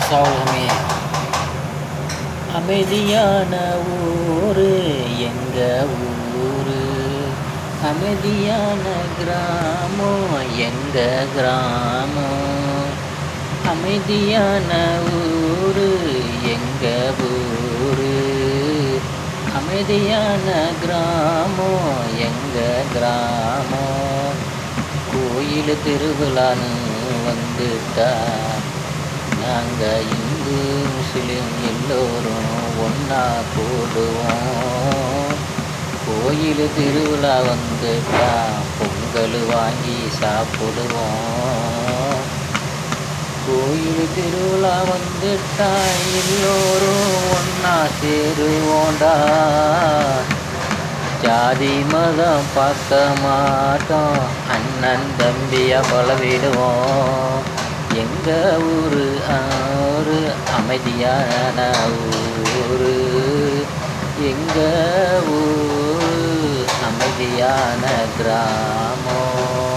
சகோதரமே, அமைதியான ஊரு எங்க ஊரு, அமைதியான கிராமம் எங்க கிராமம், அமைதியான ஊரு எங்க ஊரு, அமைதியான கிராமம் எங்க கிராமம். கோயில் திருவிழான்னு வந்துட்டா நாங்கள் இந்து முஸ்லிம் எல்லோரும் ஒன்றா கூடுவோம். கோயில் திருவிழா வந்துட்டா பொங்கல் வாங்கி சாப்பிடுவோம். கோயில் திருவிழா வந்துட்டா எல்லோரும் ஒன்றா சேருவோண்டா. ஜாதி மதம் பார்க்க மாட்டோம், அண்ணன் தம்பியா பழவிடுவோம். எங்கள் ஊரு ஊரு அமைதியான ஊரு, எங்கள் ஊரு அமைதியான கிராமம்.